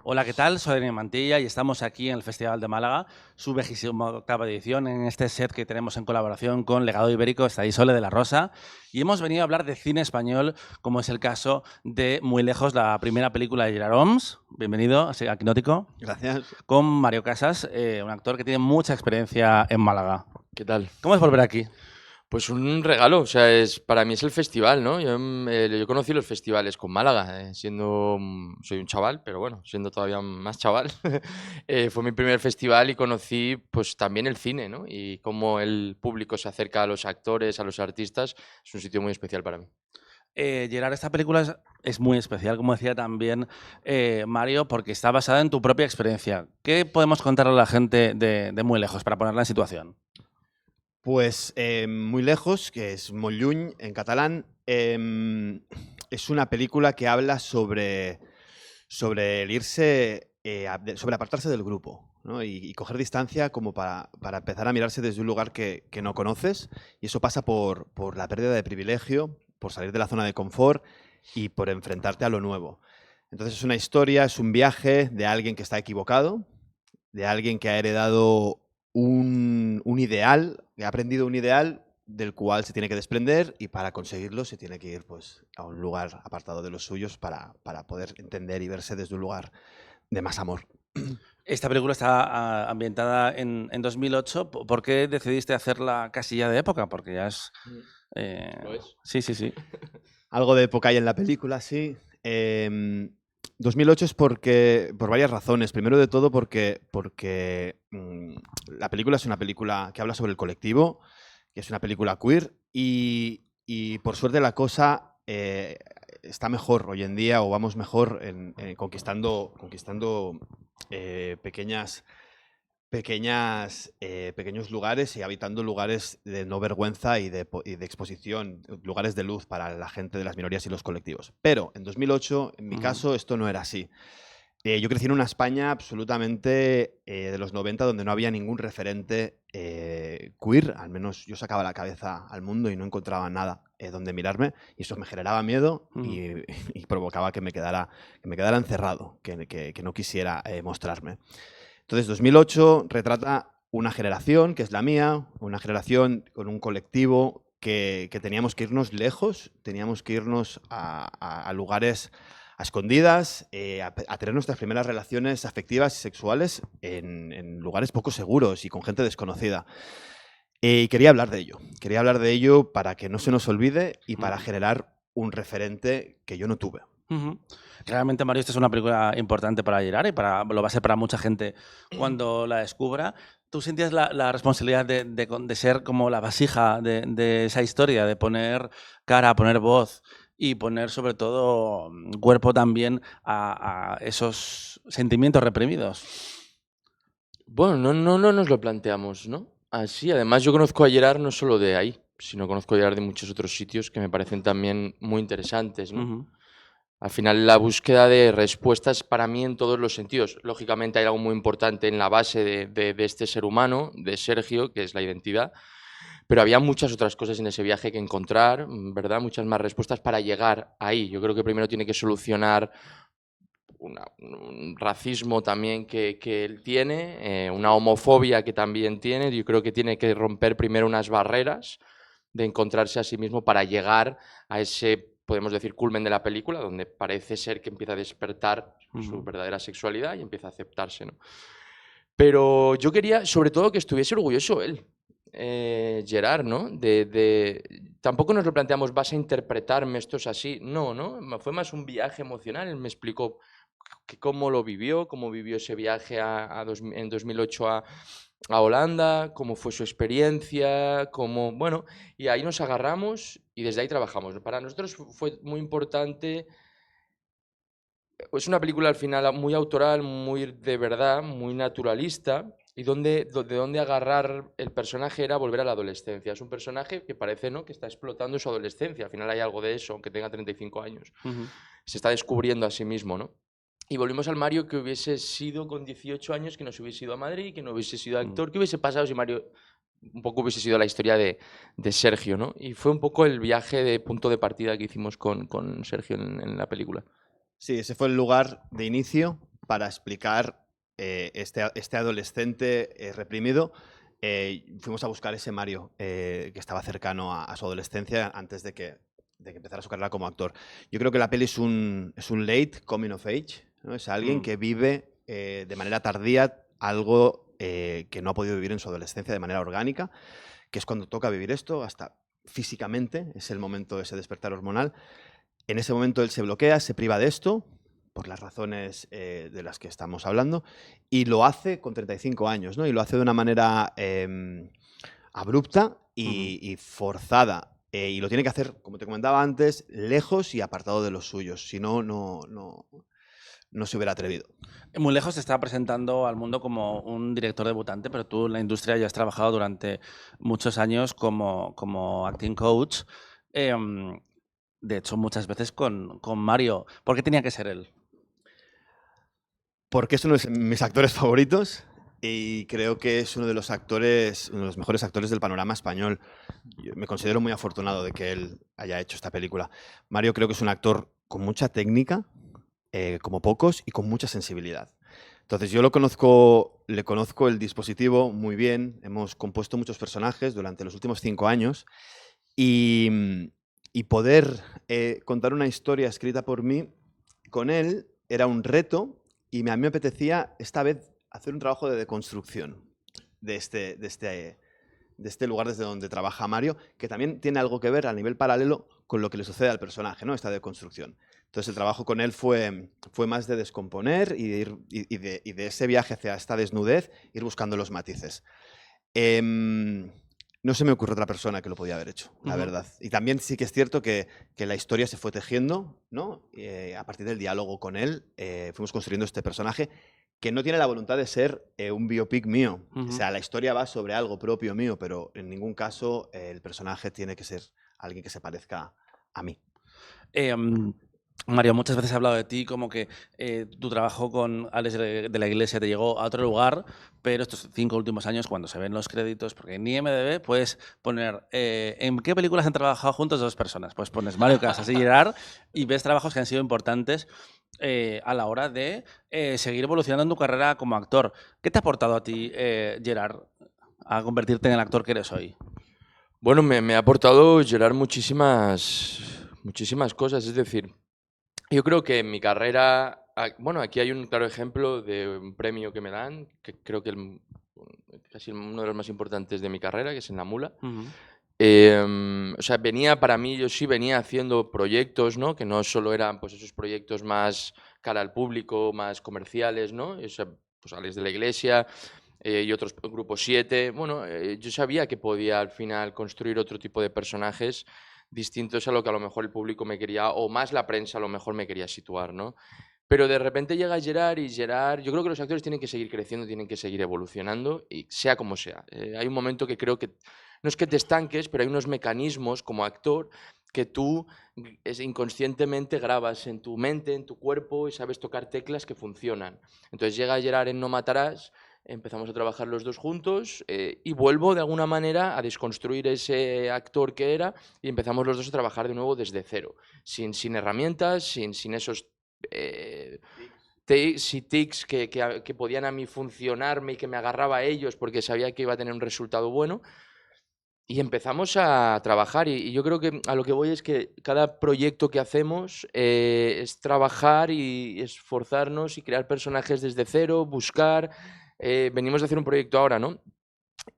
Hola, ¿qué tal? Soy Daniel Mantilla y estamos aquí en el Festival de Málaga, su 28ª edición, en este set que tenemos en colaboración con Legado Ibérico, está ahí Sole de la Rosa, y hemos venido a hablar de cine español, como es el caso de Muy Lejos, la primera película de Gerard Homs, bienvenido a Quinótico, Gracias. con Mario Casas, un actor que tiene mucha experiencia en Málaga. ¿Qué tal? ¿Cómo es volver aquí? Pues un regalo, o sea, para mí es el festival, ¿no? Yo conocí los festivales con Málaga, soy un chaval, pero bueno, siendo todavía más chaval, fue mi primer festival y conocí pues también el cine, ¿no? Y cómo el público se acerca a los actores, a los artistas, es un sitio muy especial para mí. Gerard, esta película es muy especial, como decía también Mario, porque está basada en tu propia experiencia. ¿Qué podemos contarle a la gente de Muy Lejos para ponerla en situación? Pues Muy Lejos, que es Molt lluny en catalán, es una película que habla sobre el irse, sobre apartarse del grupo, ¿no? Y coger distancia como para empezar a mirarse desde un lugar que no conoces. Y eso pasa por la pérdida de privilegio, por salir de la zona de confort y por enfrentarte a lo nuevo. Entonces es una historia, es un viaje de alguien que está equivocado, de alguien que ha heredado un ideal, que ha aprendido un ideal del cual se tiene que desprender y para conseguirlo se tiene que ir pues, a un lugar apartado de los suyos para poder entender y verse desde un lugar de más amor. Esta película está ambientada en 2008. ¿Por qué decidiste hacerla casi ya de época? Porque ya es... ¿Lo es? Sí, sí, sí. Algo de época hay en la película, sí. 2008 es por varias razones. Primero de todo porque la película es una película que habla sobre el colectivo, que es una película queer y por suerte la cosa está mejor hoy en día o vamos mejor en conquistando pequeños lugares y habitando lugares de no vergüenza y de exposición, lugares de luz para la gente de las minorías y los colectivos. Pero en 2008, en mi caso, esto no era así. Yo crecí en una España absolutamente de los 90 donde no había ningún referente queer, al menos yo sacaba la cabeza al mundo y no encontraba nada donde mirarme y eso me generaba miedo y provocaba que me quedara encerrado, que no quisiera mostrarme. Entonces, 2008 retrata una generación, que es la mía, una generación con un colectivo que teníamos que irnos lejos, teníamos que irnos a lugares a escondidas, a tener nuestras primeras relaciones afectivas y sexuales en lugares poco seguros y con gente desconocida. Y quería hablar de ello para que no se nos olvide y para generar un referente que yo no tuve. Realmente, Mario, esta es una película importante para Gerard y lo va a ser para mucha gente cuando la descubra. ¿Tú sentías la responsabilidad de ser como la vasija de esa historia, de poner cara, poner voz y poner sobre todo cuerpo también a esos sentimientos reprimidos? Bueno, no nos lo planteamos, ¿no? Así, además yo conozco a Gerard no solo de ahí, sino conozco a Gerard de muchos otros sitios que me parecen también muy interesantes, ¿no? Al final, la búsqueda de respuestas para mí en todos los sentidos. Lógicamente hay algo muy importante en la base de este ser humano, de Sergio, que es la identidad, pero había muchas otras cosas en ese viaje que encontrar, ¿verdad? Muchas más respuestas para llegar ahí. Yo creo que primero tiene que solucionar un racismo también que él tiene, una homofobia que también tiene. Yo creo que tiene que romper primero unas barreras de encontrarse a sí mismo para llegar a ese, podemos decir, culmen de la película, donde parece ser que empieza a despertar su verdadera sexualidad y empieza a aceptarse, ¿no? Pero yo quería, sobre todo, que estuviese orgulloso él, Gerard, ¿no? Tampoco nos lo planteamos, vas a interpretarme, esto es así. No, ¿no? Fue más un viaje emocional. Él me explicó cómo lo vivió, cómo vivió ese viaje en 2008 a Holanda, cómo fue su experiencia, bueno, y ahí nos agarramos y desde ahí trabajamos. Para nosotros fue muy importante. Es una película al final muy autoral, muy de verdad, muy naturalista, y de donde agarrar el personaje era volver a la adolescencia. Es un personaje que parece, ¿no?, que está explotando su adolescencia. Al final hay algo de eso, aunque tenga 35 años. Se está descubriendo a sí mismo, ¿no? Y volvimos al Mario que hubiese sido con 18 años, que no se hubiese ido a Madrid, que no hubiese sido actor. ¿Qué hubiese pasado si Mario un poco hubiese sido la historia de Sergio, ¿no? Y fue un poco el viaje de punto de partida que hicimos con Sergio en la película. Sí, ese fue el lugar de inicio para explicar este adolescente reprimido. Fuimos a buscar ese Mario que estaba cercano a su adolescencia antes de que empezara su carrera como actor. Yo creo que la peli es un late coming of age, ¿no? Es alguien que vive de manera tardía algo que no ha podido vivir en su adolescencia de manera orgánica, que es cuando toca vivir esto, hasta físicamente, es el momento de ese despertar hormonal. En ese momento él se bloquea, se priva de esto, por las razones de las que estamos hablando, y lo hace con 35 años, ¿no? Y lo hace de una manera abrupta y forzada. Y lo tiene que hacer, como te comentaba antes, lejos y apartado de los suyos. Si no, no se hubiera atrevido. Muy lejos se está presentando al mundo como un director debutante, pero tú en la industria ya has trabajado durante muchos años como acting coach. De hecho, muchas veces con Mario. ¿Por qué tenía que ser él? Porque es uno de mis actores favoritos y creo que es uno de los mejores actores del panorama español. Yo me considero muy afortunado de que él haya hecho esta película. Mario creo que es un actor con mucha técnica, como pocos, y con mucha sensibilidad. Entonces yo le conozco el dispositivo muy bien, hemos compuesto muchos personajes durante los últimos 5 años y poder contar una historia escrita por mí con él era un reto y a mí me apetecía esta vez hacer un trabajo de deconstrucción de este lugar desde donde trabaja Mario, que también tiene algo que ver a nivel paralelo con lo que le sucede al personaje, ¿no? Esta deconstrucción. Entonces el trabajo con él fue más de descomponer y de ese viaje hacia esta desnudez, ir buscando los matices. No se me ocurre otra persona que lo podía haber hecho, la verdad. Y también sí que es cierto que la historia se fue tejiendo, ¿no? A partir del diálogo con él, fuimos construyendo este personaje que no tiene la voluntad de ser un biopic mío. O sea, la historia va sobre algo propio mío, pero en ningún caso el personaje tiene que ser alguien que se parezca a mí. Mario, muchas veces he hablado de ti como que tu trabajo con Alex de la Iglesia te llegó a otro lugar, pero estos 5 últimos años, cuando se ven los créditos, porque en IMDb puedes poner en qué películas han trabajado juntos 2 personas. Pues pones Mario Casas y Gerard y ves trabajos que han sido importantes a la hora de seguir evolucionando en tu carrera como actor. ¿Qué te ha aportado a ti, Gerard, a convertirte en el actor que eres hoy? Bueno, me ha aportado Gerard muchísimas cosas. Es decir, yo creo que en mi carrera, bueno, aquí hay un claro ejemplo de un premio que me dan, que creo que casi uno de los más importantes de mi carrera, que es en La Mula. O sea, yo sí venía haciendo proyectos, ¿no? Que no solo eran pues esos proyectos más cara al público, más comerciales, ¿no? O sea, pues Alex de la Iglesia y otros, Grupo 7. Bueno, yo sabía que podía al final construir otro tipo de personajes distintos a lo que a lo mejor el público me quería, o más la prensa a lo mejor me quería situar, ¿no? Pero de repente llega Gerard y Gerard, yo creo que los actores tienen que seguir creciendo, tienen que seguir evolucionando, y sea como sea. Hay un momento que creo que, no es que te estanques, pero hay unos mecanismos como actor que tú inconscientemente grabas en tu mente, en tu cuerpo, y sabes tocar teclas que funcionan. Entonces llega Gerard en No Matarás, empezamos a trabajar los dos juntos y vuelvo de alguna manera a desconstruir ese actor que era y empezamos los dos a trabajar de nuevo desde cero, sin herramientas, sin esos tics que podían a mí funcionarme y que me agarraba a ellos porque sabía que iba a tener un resultado bueno. Y empezamos a trabajar y yo creo que a lo que voy es que cada proyecto que hacemos es trabajar y esforzarnos y crear personajes desde cero, buscar. Venimos de hacer un proyecto ahora, ¿no?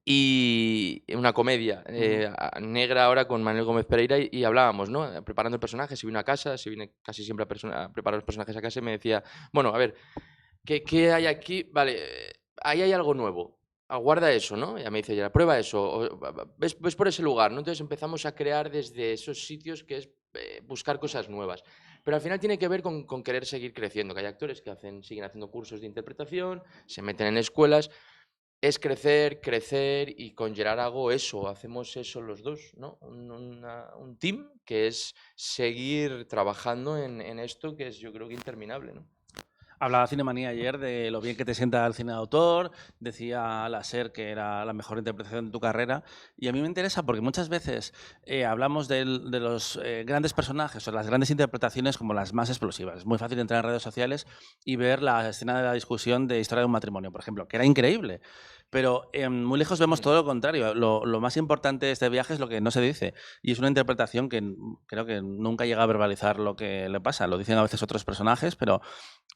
Y una comedia negra ahora con Manuel Gómez Pereira y hablábamos, ¿no? Preparando el personaje, si vine a casa, si vine casi siempre a preparar los personajes a casa y me decía, bueno, a ver, ¿qué hay aquí? Vale, ahí hay algo nuevo. Aguarda eso, ¿no? Ya me dice, ya prueba eso. Ves por ese lugar, ¿no? Entonces empezamos a crear desde esos sitios que es buscar cosas nuevas. Pero al final tiene que ver con querer seguir creciendo, que hay actores que siguen haciendo cursos de interpretación, se meten en escuelas. Es crecer, crecer y con Gerard hago eso, hacemos eso los dos, ¿no? Un team que es seguir trabajando en esto que es yo creo que interminable, ¿no? Hablaba Cinemanía ayer de lo bien que te sienta el cine de autor, decía la SER que era la mejor interpretación de tu carrera, y a mí me interesa porque muchas veces hablamos de los grandes personajes o las grandes interpretaciones como las más explosivas. Es muy fácil entrar en redes sociales y ver la escena de la discusión de Historia de un matrimonio, por ejemplo, que era increíble. Pero muy lejos vemos todo lo contrario. Lo más importante de este viaje es lo que no se dice. Y es una interpretación que creo que nunca llega a verbalizar lo que le pasa. Lo dicen a veces otros personajes, pero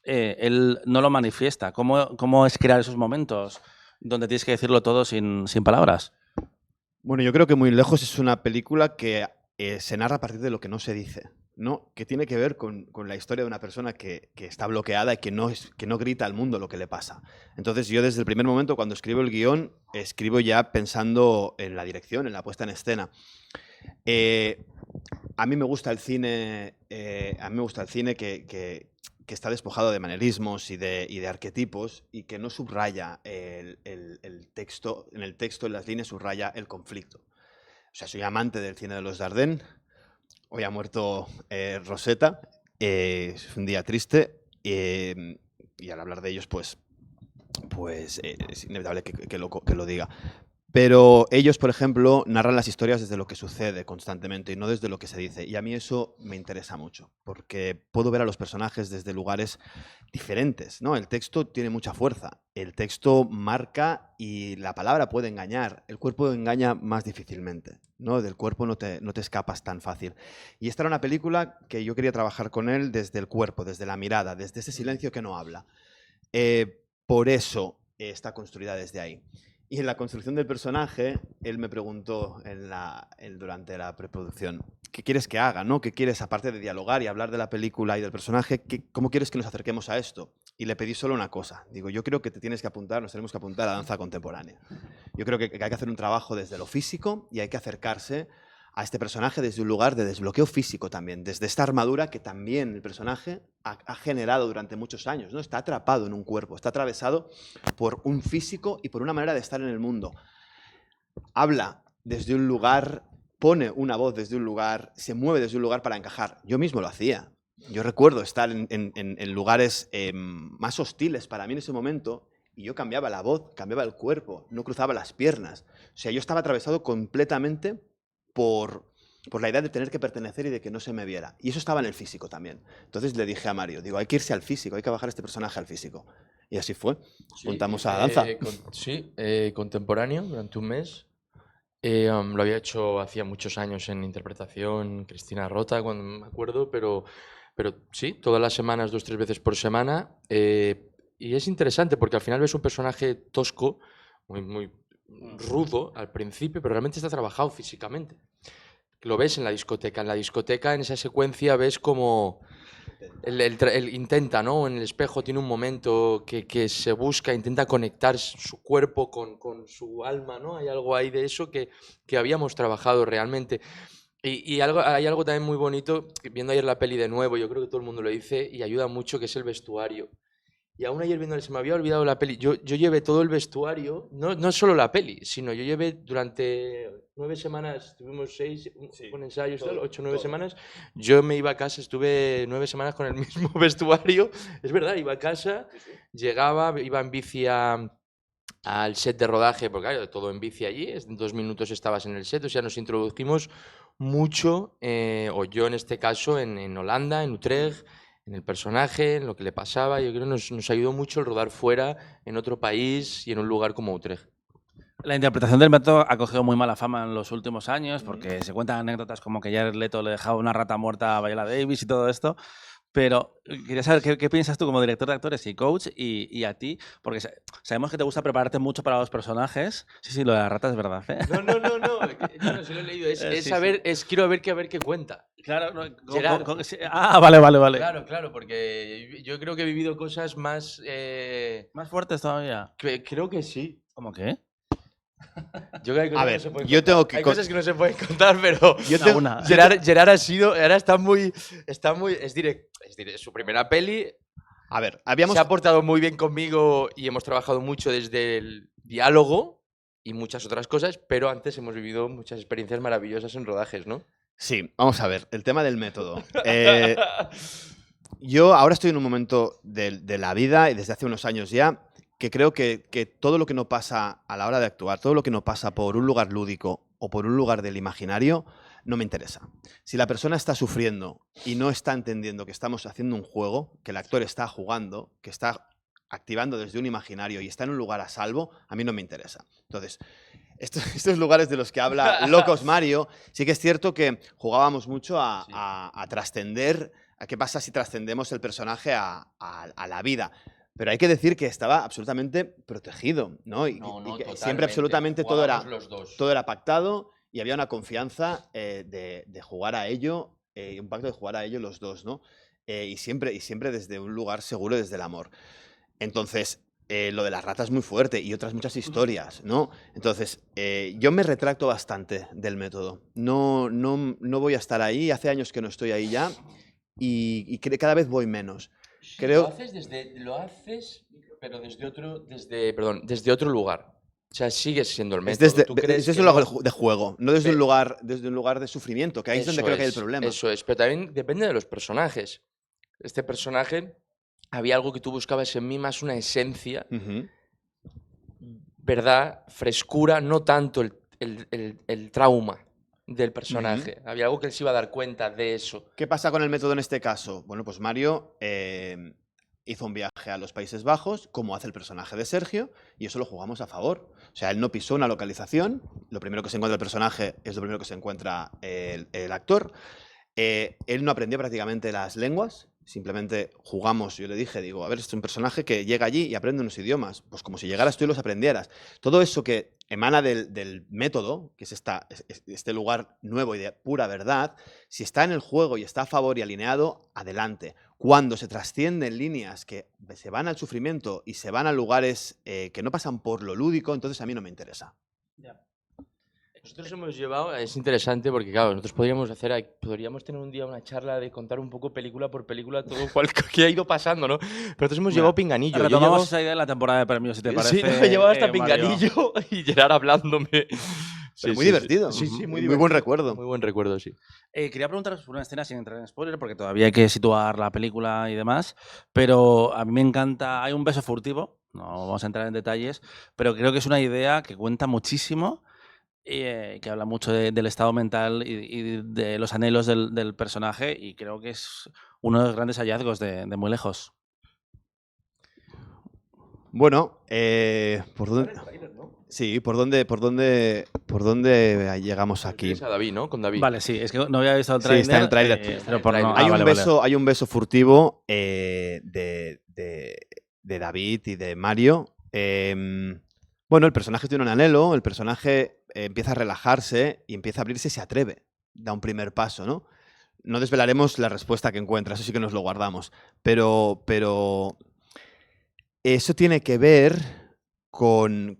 él no lo manifiesta. ¿Cómo es crear esos momentos donde tienes que decirlo todo sin palabras? Bueno, yo creo que Muy lejos es una película que se narra a partir de lo que no se dice, ¿no? Que tiene que ver con la historia de una persona que está bloqueada y que no grita al mundo lo que le pasa. Entonces yo desde el primer momento cuando escribo el guión, escribo ya pensando en la dirección, en la puesta en escena. A mí me gusta el cine, que está despojado de manerismos y de arquetipos y que no subraya el texto, en las líneas subraya el conflicto. O sea, soy amante del cine de los Dardenne. Hoy ha muerto Rosetta. Es un día triste. Y al hablar de ellos, pues es inevitable que lo diga. Pero ellos, por ejemplo, narran las historias desde lo que sucede constantemente y no desde lo que se dice. Y a mí eso me interesa mucho, porque puedo ver a los personajes desde lugares diferentes, ¿no? El texto tiene mucha fuerza. El texto marca y la palabra puede engañar. El cuerpo engaña más difícilmente, ¿no? Del cuerpo no te escapas tan fácil. Y esta era una película que yo quería trabajar con él desde el cuerpo, desde la mirada, desde ese silencio que no habla. Por eso está construida desde ahí. Y en la construcción del personaje, él me preguntó durante la preproducción, ¿qué quieres que haga? ¿No? ¿Qué quieres, aparte de dialogar y hablar de la película y del personaje, cómo quieres que nos acerquemos a esto? Y le pedí solo una cosa. Digo, yo creo que nos tenemos que apuntar a danza contemporánea. Yo creo que hay que hacer un trabajo desde lo físico y hay que acercarse a este personaje desde un lugar de desbloqueo físico también, desde esta armadura que también el personaje ha generado durante muchos años, ¿no? Está atrapado en un cuerpo, está atravesado por un físico y por una manera de estar en el mundo. Habla desde un lugar, pone una voz desde un lugar, se mueve desde un lugar para encajar. Yo mismo lo hacía. Yo recuerdo estar en lugares más hostiles para mí en ese momento y yo cambiaba la voz, cambiaba el cuerpo, no cruzaba las piernas. O sea, yo estaba atravesado completamente por la idea de tener que pertenecer y de que no se me viera. Y eso estaba en el físico también. Entonces le dije a Mario, digo, hay que irse al físico, hay que bajar este personaje al físico. Y así fue. Sí, Juntamos a danza. Contemporáneo, durante un mes. Lo había hecho hacía muchos años en interpretación, Cristina Rota, cuando me acuerdo, pero sí, todas las semanas, 2 o 3 veces por semana. Y es interesante porque al final ves un personaje tosco, muy rudo al principio, pero realmente está trabajado físicamente. Lo ves en la discoteca. En la discoteca, en esa secuencia, ves como él intenta, ¿no? En el espejo tiene un momento que se busca, intenta conectar su cuerpo con su alma, ¿no? Hay algo ahí de eso que habíamos trabajado realmente. Y hay algo también muy bonito, viendo ayer la peli de nuevo, yo creo que todo el mundo lo dice, y ayuda mucho, que es el vestuario. Y aún ayer viéndole, se me había olvidado la peli. Yo llevé todo el vestuario, no solo la peli, sino yo llevé durante 9 semanas, tuvimos 6 con ensayos, 8 o 9 semanas. Yo me iba a casa, estuve 9 semanas con el mismo vestuario. Es verdad, iba a casa, llegaba, iba en bici al set de rodaje, porque claro, todo en bici allí, en 2 minutos estabas en el set, o sea, nos introdujimos mucho, o yo en este caso, en Holanda, en Utrecht, en el personaje, en lo que le pasaba. Yo creo que nos ayudó mucho el rodar fuera, en otro país y en un lugar como Utrecht. La interpretación del método ha cogido muy mala fama en los últimos años porque se cuentan anécdotas como que Jared Leto le dejaba una rata muerta a Viola Davis y todo esto. Pero quería saber qué piensas tú como director de actores y coach y a ti, porque sabemos que te gusta prepararte mucho para los personajes. Sí, lo de la rata es verdad, ¿eh? No, yo no se lo he leído. Quiero ver qué cuenta. Claro, Gerard. Vale. Claro, porque yo creo que he vivido cosas más... ¿Más fuertes todavía? Creo que sí. ¿Cómo qué? Yo creo que hay A cosas ver, que no se pueden contar. Hay cosas que no se pueden contar, pero Gerard ha sido, ahora está muy, es su primera peli. A ver, Se ha portado muy bien conmigo y hemos trabajado mucho desde el diálogo y muchas otras cosas, pero antes hemos vivido muchas experiencias maravillosas en rodajes, ¿no? Sí, vamos a ver, el tema del método. Yo ahora estoy en un momento de la vida, y desde hace unos años ya, que creo que todo lo que no pasa a la hora de actuar, todo lo que no pasa por un lugar lúdico o por un lugar del imaginario, no me interesa. Si la persona está sufriendo y no está entendiendo que estamos haciendo un juego, que el actor está jugando, que está activando desde un imaginario y está en un lugar a salvo, a mí no me interesa. Entonces, estos lugares de los que habla Locos Mario, sí que es cierto que jugábamos mucho a trascender, a qué pasa si trascendemos el personaje a la vida. Pero hay que decir que estaba absolutamente protegido, ¿no? Y que siempre absolutamente todo era pactado y había una confianza de jugar a ello, un pacto de jugar a ello los dos, ¿no? Y siempre desde un lugar seguro, desde el amor. Entonces, lo de las ratas es muy fuerte y otras muchas historias, ¿no? Entonces, yo me retracto bastante del método. No voy a estar ahí, hace años que no estoy ahí ya y cada vez voy menos. Sí, Creo... lo haces, pero desde otro lugar. O sea, sigues siendo el método. Es desde un lugar de juego, no desde un lugar de sufrimiento, que ahí es donde creo que hay el problema. Eso es, pero también depende de los personajes. Este personaje, había algo que tú buscabas en mí, más una esencia, ¿verdad? Frescura, no tanto el trauma del personaje. Había algo que él se iba a dar cuenta de eso. ¿Qué pasa con el método en este caso? Bueno, pues Mario hizo un viaje a los Países Bajos, como hace el personaje de Sergio, y eso lo jugamos a favor. O sea, él no pisó una localización, lo primero que se encuentra el personaje es lo primero que se encuentra el actor. Él no aprendió prácticamente las lenguas, simplemente jugamos, yo le dije, digo, a ver, este es un personaje que llega allí y aprende unos idiomas, pues como si llegaras tú y los aprendieras. Todo eso que emana del método, que es este lugar nuevo y de pura verdad, si está en el juego y está a favor y alineado, adelante. Cuando se trascienden líneas que se van al sufrimiento y se van a lugares que no pasan por lo lúdico, entonces a mí no me interesa. Nosotros hemos llevado, es interesante porque, claro, nosotros podríamos tener un día una charla de contar un poco película por película todo que ha ido pasando, ¿no? Pero nosotros hemos llevado Pinganillo. Retomamos esa idea en la temporada de premios, si te parece. Sí, me he llevado hasta Pinganillo y Gerard hablándome. Pero muy divertido. Sí, muy buen recuerdo. Muy buen recuerdo, sí. Quería preguntaros por una escena sin entrar en spoiler, porque todavía hay que situar la película y demás, pero a mí me encanta, hay un beso furtivo, no vamos a entrar en detalles, pero creo que es una idea que cuenta muchísimo, que habla mucho del estado mental y de los anhelos del personaje, y creo que es uno de los grandes hallazgos de Muy Lejos. Bueno, ¿por dónde? Sí, ¿por dónde llegamos aquí? Es a David, ¿no? Con David. Vale, sí, es que no había visto el tráiler. Sí, está en el tráiler. Hay un beso furtivo de David y de Mario. Bueno, el personaje tiene un anhelo, el personaje empieza a relajarse y empieza a abrirse y se atreve. Da un primer paso, ¿no? No desvelaremos la respuesta que encuentra, eso sí que nos lo guardamos. Pero eso tiene que ver con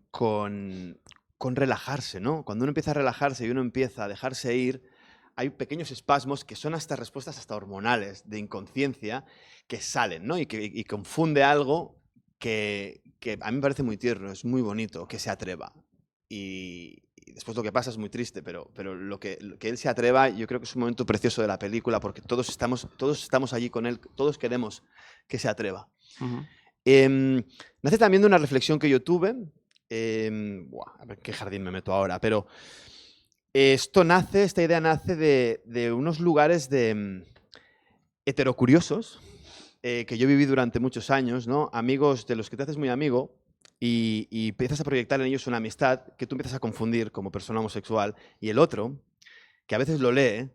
relajarse, ¿no? Cuando uno empieza a relajarse y uno empieza a dejarse ir, hay pequeños espasmos que son hasta respuestas hasta hormonales, de inconsciencia, que salen, ¿no? Y confunde algo que a mí me parece muy tierno, es muy bonito, que se atreva. Y después lo que pasa es muy triste, pero lo que él se atreva, yo creo que es un momento precioso de la película, porque todos estamos allí con él, todos queremos que se atreva. Nace también de una reflexión que yo tuve, a ver qué jardín me meto ahora, pero esta idea nace de unos lugares heterocuriosos que yo viví durante muchos años, ¿no? Amigos de los que te haces muy amigo y empiezas a proyectar en ellos una amistad que tú empiezas a confundir como persona homosexual, y el otro, que a veces lo lee,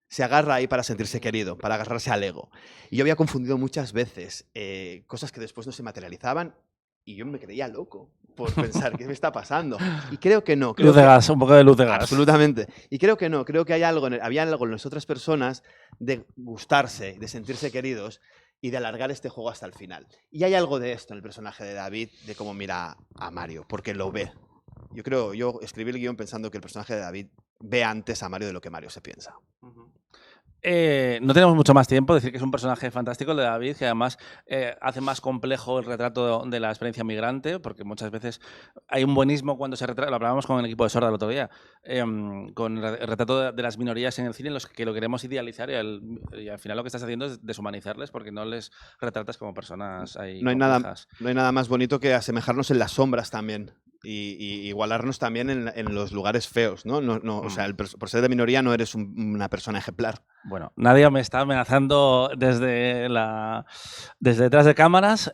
se agarra ahí para sentirse querido, para agarrarse al ego. Y yo había confundido muchas veces cosas que después no se materializaban y yo me creía loco por pensar, ¿qué me está pasando? Y creo que no. Luz de gas, un poco de luz de gas. Absolutamente. Y creo que no, creo que había algo en las otras personas de gustarse, de sentirse queridos y de alargar este juego hasta el final. Y hay algo de esto en el personaje de David, de cómo mira a Mario, porque lo ve. Yo escribí el guión pensando que el personaje de David ve antes a Mario de lo que Mario se piensa. No tenemos mucho más tiempo. Decir que es un personaje fantástico el de David, que además hace más complejo el retrato de la experiencia migrante, porque muchas veces hay un buenismo cuando se retrata, lo hablábamos con el equipo de Sorda el otro día, con el retrato de las minorías en el cine, en los que lo queremos idealizar y al final lo que estás haciendo es deshumanizarles porque no les retratas como personas ahí No hay complejas. nada más bonito que asemejarnos en las sombras también. Y igualarnos también en los lugares feos, ¿no? O sea, por ser de minoría no eres una persona ejemplar. Bueno, Nadia me está amenazando desde detrás de cámaras.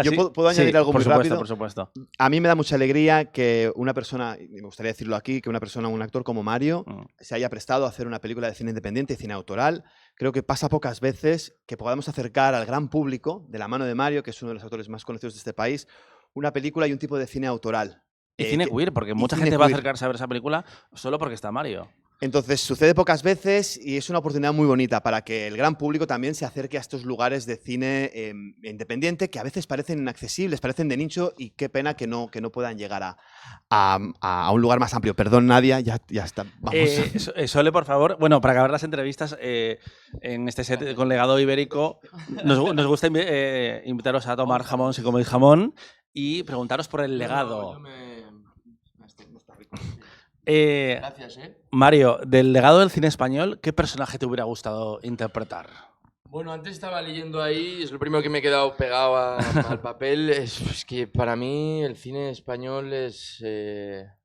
Yo puedo añadir algo muy rápido. Por supuesto. A mí me da mucha alegría que una persona, y me gustaría decirlo aquí, que un actor como Mario se haya prestado a hacer una película de cine independiente y cine autoral. Creo que pasa pocas veces que podamos acercar al gran público, de la mano de Mario, que es uno de los actores más conocidos de este país, una película y un tipo de cine autoral. Y cine queer, porque mucha gente va a acercarse a ver esa película solo porque está Mario. Entonces, sucede pocas veces y es una oportunidad muy bonita para que el gran público también se acerque a estos lugares de cine independiente que a veces parecen inaccesibles, parecen de nicho y qué pena que no puedan llegar a un lugar más amplio. Perdón, Nadia, ya está. Vamos. Sole, por favor. Bueno, para acabar las entrevistas, en este set con Legado Ibérico, nos gusta invitaros a tomar jamón si coméis jamón y preguntaros por el legado. Gracias, Mario, del legado del cine español, ¿qué personaje te hubiera gustado interpretar? Bueno, antes estaba leyendo ahí, es lo primero que me he quedado pegado al papel. Es que para mí el cine español es...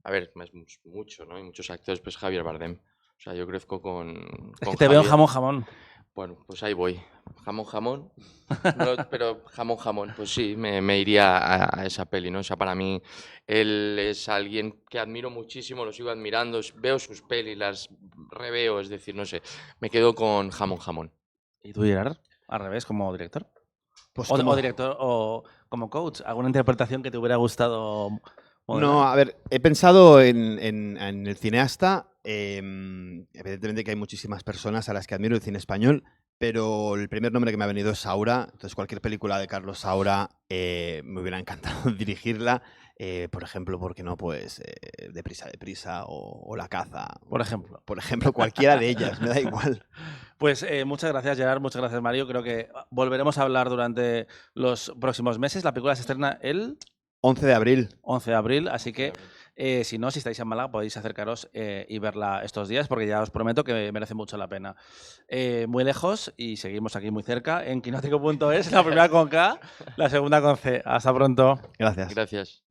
a ver, es mucho, ¿no? Hay muchos actores, pues Javier Bardem. O sea, yo crezco con Es que te veo en Jamón Jamón. Bueno, pues ahí voy. Jamón Jamón. No, pero Jamón, pues sí, me iría a esa peli, ¿no? O sea, para mí él es alguien que admiro muchísimo, lo sigo admirando, veo sus pelis, las reveo, es decir, no sé, me quedo con Jamón. ¿Y tú, Gerard? Al revés, como director. Pues o director o como coach. ¿Alguna interpretación que te hubiera gustado modelar? No, a ver, he pensado en el cineasta. Evidentemente que hay muchísimas personas a las que admiro el cine español, pero el primer nombre que me ha venido es Saura. Entonces, cualquier película de Carlos Saura me hubiera encantado dirigirla. Por ejemplo, ¿por qué no? Pues Deprisa o La Caza. Por ejemplo. Por ejemplo, cualquiera de ellas, me da igual. Pues muchas gracias, Gerard. Muchas gracias, Mario. Creo que volveremos a hablar durante los próximos meses. La película se estrena el 11 de abril. 11 de abril, así que si estáis en Málaga podéis acercaros y verla estos días porque ya os prometo que merece mucho la pena. Muy lejos y seguimos aquí muy cerca en Quinótico.es, la primera con K, la segunda con C. Hasta pronto. Gracias. Gracias.